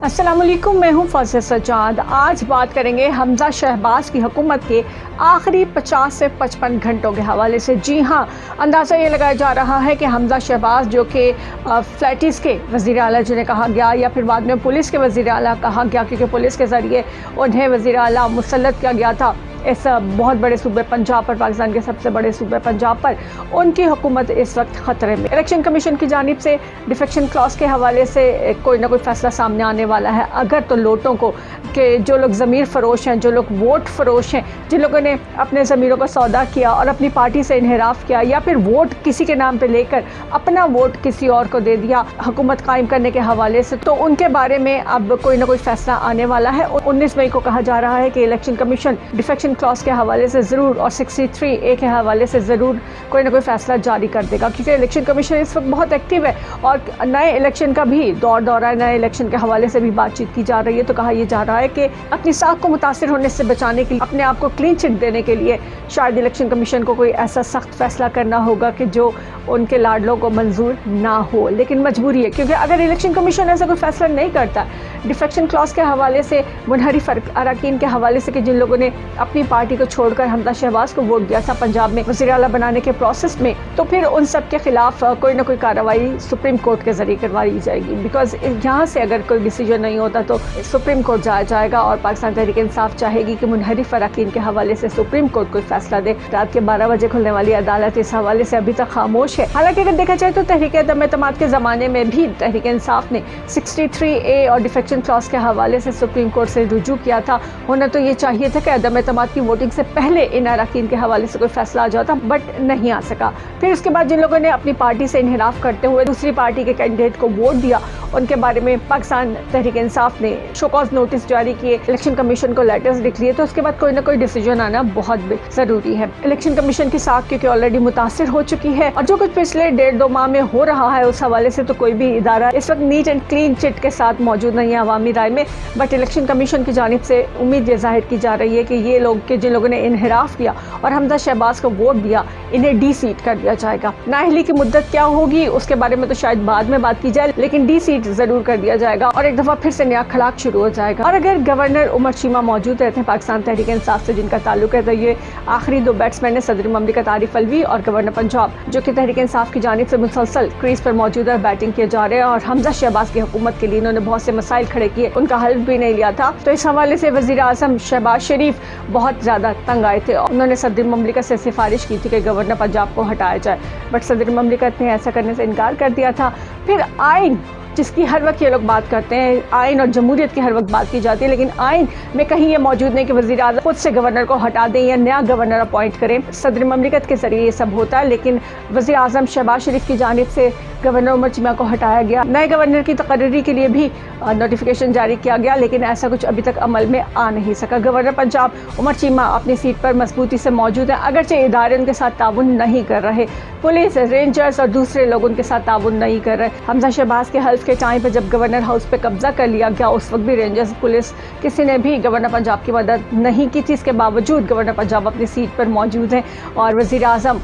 अस्सलाम वालेकुम, मैं हूं फौजिया सज्जाद। आज बात करेंगे हमजा शहबाज की हुकूमत के आखिरी 50 से 55 घंटों के हवाले से। जी हां, अंदाज़ा ये लगाया जा रहा है कि हमजा शहबाज जो कि फ्लैटिस के वज़ीर आला जिन्हें कहा गया या फिर बाद में पुलिस के वज़ीर आला कहा गया, क्योंकि पुलिस के ज़रिए उन्हें वज़ीर आला मुसल्लत किया गया था इस बहुत बड़े सूबे पंजाब पर, पाकिस्तान के सबसे बड़े सूबे पंजाब पर, उनकी हुकूमत इस वक्त ख़तरे में। इलेक्शन कमीशन की जानिब से डिफेक्शन क्लॉज के हवाले से कोई ना कोई फैसला सामने आने वाला है। अगर तो लोटों को कि जो लोग ज़मीर फ़रोश हैं, जो लोग वोट फ़रोश हैं, जिन लोगों ने अपने ज़मीरों का सौदा किया और अपनी पार्टी से इन्हिराफ किया या फिर वोट किसी के नाम पे लेकर अपना वोट किसी और को दे दिया हुकूमत कायम करने के हवाले से, तो उनके बारे में अब कोई ना कोई फैसला आने वाला है। 19 मई को कहा जा रहा है कि इलेक्शन कमीशन डिफेक्शन क्लॉज के हवाले से ज़रूर और 63A के हवाले से ज़रूर कोई ना कोई फैसला जारी कर देगा, क्योंकि इलेक्शन कमीशन इस वक्त बहुत एक्टिव है और नए इलेक्शन का भी दौर है। नए इलेक्शन के हवाले से भी बातचीत की जा रही है। तो कहा यह जा रहा है कि अपनी साख को मुतासिर होने से बचाने के लिए, अपने आप को क्लीन चिट देने के लिए शायद इलेक्शन कमीशन को कोई ऐसा सख्त फैसला करना होगा कि जो उनके लाडलों को मंजूर ना हो, लेकिन मजबूरी है। क्योंकि अगर इलेक्शन कमीशन ऐसा कोई फैसला नहीं करता डिफेक्शन क्लॉज के हवाले से, मुनहरिफ अरकान के हवाले से कि जिन लोगों ने अपनी पार्टी को छोड़कर हमजा शहबाज को वोट दिया था पंजाब में वज़ीर आला बनाने के प्रोसेस में, तो फिर उन सब के खिलाफ कोई ना कोई कार्रवाई सुप्रीम कोर्ट के जरिए करवाई जाएगी। बिकॉज यहाँ से अगर कोई डिसीजन नहीं होता तो सुप्रीम कोर्ट जाया जाएगा और पाकिस्तान तहरीक इंसाफ चाहेगी कि मुनहरिफ अरकान के हवाले से सुप्रीम कोर्ट कोई फैसला दे। रात के 12 बजे खुलने वाली अदालत इस हवाले से अभी तक खामोश है। हालांकि अगर देखा जाए तो तहरीक अदम एतमाद के ज़माने में भी तहरीक इंसाफ ने 63A और डिफेक्शन क्लॉज के हवाले से सुप्रीम कोर्ट से रुजू किया था। होना तो ये चाहिए था कि अदम एतमाद की वोटिंग से पहले इन अरकान के हवाले से कोई फैसला आ जाता, बट नहीं आ सका। फिर उसके बाद जिन लोगों ने अपनी पार्टी से इन्हिराफ करते हुए दूसरी पार्टी के कैंडिडेट को वोट दिया, उनके बारे में पाकिस्तान तहरीक इंसाफ ने शो कॉज नोटिस जारी किए, इलेक्शन कमीशन को लेटर्स लिख लिए। तो उसके बाद कोई ना कोई डिसीजन आना बहुत ज़रूरी है। इलेक्शन कमीशन की साख क्योंकि ऑलरेडी मुतासिर हो चुकी है और जो कुछ पिछले 1.5-2 माह में हो रहा है उस हवाले से तो कोई भी इदारा इस वक्त नीट एंड क्लीन चिट के साथ मौजूद नहीं है अवामी राय में। बट इलेक्शन कमीशन की जानिब से उम्मीद ये जाहिर की जा रही है कि ये लोग के जिन लोगों ने इन्हिराफ किया और हमजा शहबाज को वोट दिया, इन्हें डी सीट कर दिया जाएगा। नाअहली की मुद्दत क्या होगी उसके बारे में तो शायद बाद में बात की जाए, लेकिन डी सीट जरूर कर दिया जाएगा और एक दफा फिर से नया खड़ाक शुरू हो जाएगा। और अगर गवर्नर उमर चीमा मौजूद रहते हैं पाकिस्तान तहरीक इंसाफ से जिनका ताल्लुक है, तो ये आखिरी 2 बैट्समैन है, सदर ममलिकत आरिफ अलवी और गवर्नर पंजाब, जो कि तहरीक इंसाफ की जानिब से मुसलसल क्रीज पर मौजूद है, बैटिंग किए जा रहे हैं। और हमजा शहबाज की हुकूमत के लिए इन्होंने बहुत से मसाइल खड़े किए, उनका हल भी नहीं लिया था। तो इस हवाले से वज़ीर आज़म शहबाज शरीफ बहुत ज़्यादा तंग आए थे। उन्होंने सदर ममलिकत से सिफारिश की थी कि गवर्नर पंजाब को हटाया जाए, बट सदर ममलिकत ने ऐसा करने से इनकार कर दिया था। फिर आइन, जिसकी हर वक्त ये लोग बात करते हैं, आइन और जमहूरियत की हर वक्त बात की जाती है, लेकिन आइन में कहीं ये मौजूद नहीं कि वज़ीर आज़म खुद से गवर्नर को हटा दें या नया गवर्नर अपॉइंट करें। सदर ममलिकत के जरिए ये सब होता है, लेकिन वज़ीर आज़म शहबाज शरीफ की जानिब से गवर्नर उमर चीमा को हटाया गया। नए गवर्नर की तकर्री के लिए भी नोटिफिकेशन जारी किया गया, लेकिन ऐसा कुछ अभी तक अमल में आ नहीं सका। गवर्नर पंजाब उमर चीमा अपनी सीट पर मजबूती से मौजूद हैं, अगरचे इदारे उनके साथ ताउन नहीं कर रहे, पुलिस, रेंजर्स और दूसरे लोग उनके साथ ताउन नहीं कर रहे। हमजा शहबाज के हल्फ के टाइम पर जब गवर्नर हाउस पे कब्जा कर लिया गया, उस वक्त भी रेंजर्स, पुलिस, किसी ने भी गवर्नर पंजाब की मदद नहीं की थी। इसके बावजूद गवर्नर पंजाब अपनी सीट पर मौजूद हैं और वज़ीर आज़म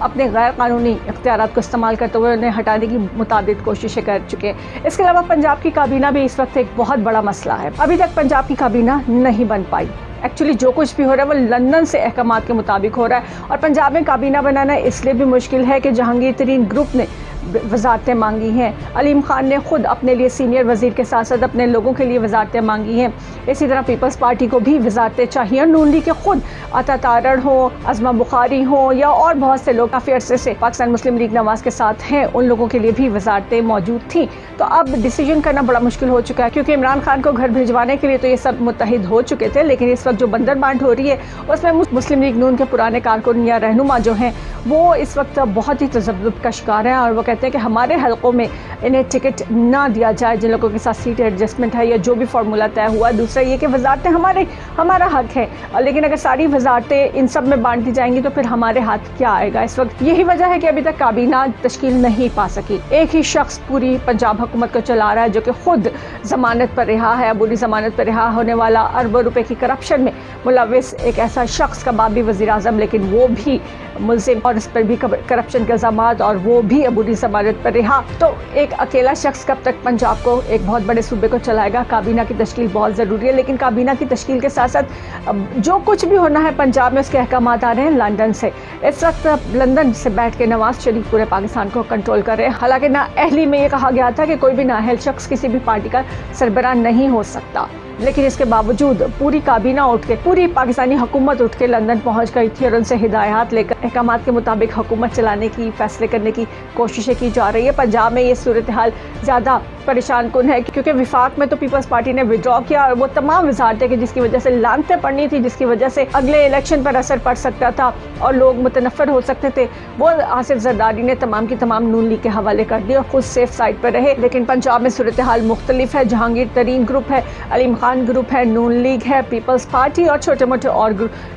अपने गैर कानूनी इख्तियारात को इस्तेमाल करते हुए उन्हें हटाने की मुतादिद कोशिशें कर चुके हैं। इसके अलावा पंजाब की काबीना भी इस वक्त एक बहुत बड़ा मसला है। अभी तक पंजाब की काबीना नहीं बन पाई। एक्चुअली जो कुछ भी हो रहा है वो लंदन से अहकामात के मुताबिक हो रहा है और पंजाब में काबीना बनाना इसलिए भी मुश्किल है कि जहांगीर तरीन ग्रुप ने वजारतें मांगी हैं। अलीम खान ने खुद अपने लिए सीनियर वज़ीर के साथ साथ अपने लोगों के लिए वजारतें मांगी हैं। इसी तरह पीपल्स पार्टी को भी वजारतें चाहिए। नून लीग के खुद अता तारड़ हो, अज़मा बुखारी हो या और बहुत से लोग काफ़ी अरसे से पाकिस्तान मुस्लिम लीग नवाज के साथ हैं, उन लोगों के लिए भी वजारतें मौजूद थी। तो अब डिसीजन करना बड़ा मुश्किल हो चुका है, क्योंकि इमरान खान को घर भिजवाने के लिए तो ये सब मुत्तहिद हो चुके थे, लेकिन इस वक्त जो बंदर बांट हो रही है उसमें मुस्लिम लीग नून के पुराने कारकुन या रहनुमा जो हैं वो इस वक्त बहुत ही तज़ब्ज़ुब का शिकार हैं और वो कहते हैं कि हमारे हलकों में इन्हें टिकट ना दिया जाए जिन लोगों के साथ सीट एडजस्टमेंट है या जो भी फार्मूला तय हुआ। दूसरा ये कि वजारतें हमारा हक है, लेकिन अगर सारी वजारतें इन सब में बांट दी जाएंगी तो फिर हमारे हाथ क्या आएगा। इस वक्त यही वजह है कि अभी तक काबीना तश्कील नहीं पा सकी। एक ही शख्स पूरी पंजाब हुकूमत को चला रहा है जो कि खुद जमानत पर रिहा है, बुरी जमानत पर रिहा होने वाला, अरबों रुपए की करप्शन में मुलविस एक ऐसा शख्स का बाबी वज़ीर आज़म, लेकिन वो भी मुलजिम और इस पर भी करप्शन के इल्जामात और वो भी अबूरी जमानत पर रहा। तो एक अकेला शख्स कब तक पंजाब को, एक बहुत बड़े सूबे को चलाएगा? काबीना की तश्कील बहुत ज़रूरी है, लेकिन काबीना की तश्कील के साथ साथ जो कुछ भी होना है पंजाब में उसके अहकामात आ रहे हैं लंदन से। इस वक्त लंदन से बैठ के नवाज शरीफ पूरे पाकिस्तान को कंट्रोल कर रहे हैं। हालांकि नाअहली में ये कहा गया था कि कोई भी नाअहल शख्स किसी भी पार्टी का सरबराह नहीं हो सकता, लेकिन इसके बावजूद पूरी काबीना उठ के, पूरी पाकिस्तानी हुकूमत उठ के लंदन पहुंच गई थी और उनसे हिदायत लेकर अहकामात के मुताबिक हुकूमत चलाने की, फैसले करने की कोशिशें की जा रही है। पंजाब में ये सूरत हाल ज़्यादा परेशान कुन है क्योंकि विफाक में तो पीपल्स पार्टी ने विड्रॉ किया और वो तमाम वजारतें कि जिसकी वजह से लानतें पड़नी थी, जिसकी वजह से अगले इलेक्शन पर असर पड़ सकता था और लोग मुतनफ़र हो सकते थे, वो आसिफ जरदारी ने तमाम की तमाम नून लीग के हवाले कर दी और खुद सेफ साइड पर रहे। लेकिन पंजाब में सूरत हाल मुख्तलिफ है। जहांगीर तरीन ग्रुप है, अलीम खान ग्रुप है, नून लीग है, पीपल्स पार्टी और छोटे मोटे और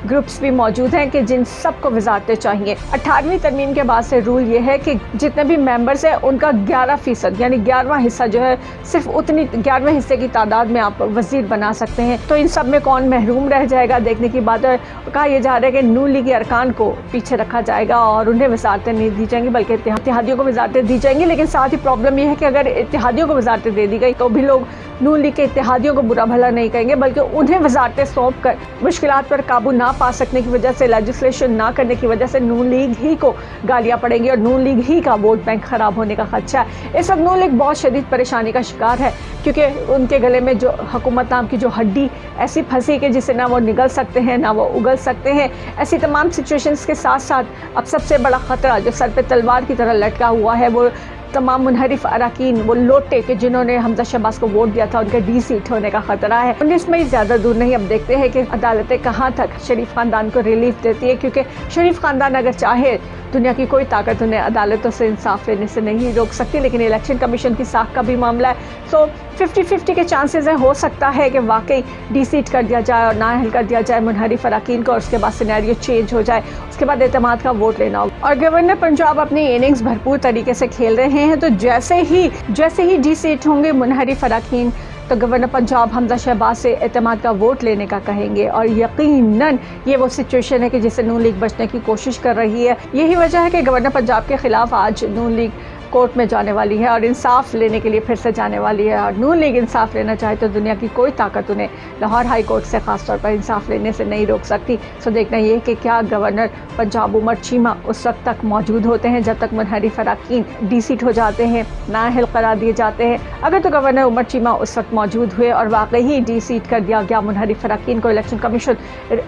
ग्रुप्स भी मौजूद हैं कि जिन सबको वजारतें चाहिए। 18वीं तरमीम के बाद से रूल ये है कि जितने भी मेंबर्स हैं उनका 11% यानी 11वां हिस्सा जो है, सिर्फ उतनी 11वें हिस्से की तादाद में आप वजीर बना सकते हैं। तो इन सब में कौन महरूम रह जाएगा देखने की बात है। कहा यह जा रहा है कि नून लीगी अरकान को पीछे रखा जाएगा और उन्हें वजारतें नहीं दी जाएंगी बल्कि इत्तेहादियों को वजारतें दी जाएंगी। लेकिन साथ ही प्रॉब्लम यह है कि अगर इत्तेहादियों को वजारतें दे दी गई तो भी लोग नून लीग के इत्तेहादियों को बुरा भला नहीं कहेंगे, बल्कि उन्हें वजारतें सौंप कर मुश्किलात पर काबू ना पा सकने की वजह से, लेजिस्लेशन ना करने की वजह से नून लीग ही को गालियां पड़ेंगी और नून लीग ही का वोट बैंक खराब होने का खदशा है। इस वक्त नून लीग बहुत शदीद परेशानी का शिकार है क्योंकि उनके गले में जो हुकूमत नाम की जो हड्डी ऐसी फंसी कि जिसे ना वो निगल सकते हैं ना वो उगल सकते हैं। ऐसी तमाम सिचुएशंस के साथ साथ अब सबसे बड़ा ख़तरा जो सर पे तलवार की तरह लटका हुआ है वो तमाम मुनहरिफ अरकान, वो लोटे कि जिन्होंने हमजा शहबाज को वोट दिया था, उनके डी-सीट होने का खतरा है। 19 मई ज़्यादा दूर नहीं। अब देखते हैं कि अदालतें कहाँ तक शरीफ ख़ानदान को रिलीफ देती है, क्योंकि शरीफ ख़ानदान अगर चाहे दुनिया की कोई ताकत उन्हें अदालतों से इंसाफ लेने से नहीं रोक सकती। लेकिन इलेक्शन कमीशन की साख का भी मामला है, सो 50-50 के चांसेस हैं। हो सकता है कि वाकई डी-सीट कर दिया जाए और नाअहल कर दिया जाए मुनहरिफ अरकान को और उसके बाद सिनेरियो चेंज हो जाए, उसके बाद एतमाद का वोट लेना होगा। और गवर्नर पंजाब अपनी इनिंग्स भरपूर तरीके से खेल रहे हैं, तो जैसे ही डी-सीट होंगे मुनहरिफ अरकान तो गवर्नर पंजाब हमजा शहबाज से एतमाद का वोट लेने का कहेंगे और यकीनन ये वो सिचुएशन है कि जिससे नून लीग बचने की कोशिश कर रही है। यही वजह है कि गवर्नर पंजाब के खिलाफ आज नून लीग कोर्ट में जाने वाली है और इंसाफ लेने के लिए फिर से जाने वाली है। और नून लीग इंसाफ लेना चाहे तो दुनिया की कोई ताकत उन्हें लाहौर हाई कोर्ट से ख़ास तौर पर इंसाफ लेने से नहीं रोक सकती। सो देखना ये कि क्या गवर्नर पंजाब उमर चीमा उस वक्त तक मौजूद होते हैं जब तक मुनहरिफ अरकान डी-सीट हो जाते हैं, नाअहल करार दिए जाते हैं। अगर तो गवर्नर उमर चीमा उस वक्त मौजूद हुए और वाकई ही डी-सीट कर दिया गया मुनहरिफ अरकान को, इलेक्शन कमीशन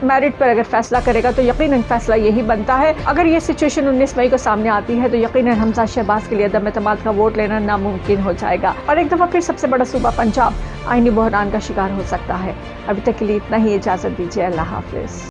मेरिट पर अगर फैसला करेगा तो यकीनन फैसला यही बनता है। अगर ये सिचुएशन 19 मई को सामने आती है तो यकीनन हमजा शहबाज के लिए अदम एतमाद का वोट लेना नामुमकिन हो जाएगा और एक दफ़ा फिर सबसे बड़ा सूबा पंजाब आईनी बहरान का शिकार हो सकता है। अभी तक के लिए इतना ही, इजाज़त दीजिए। अल्लाह हाफिज़।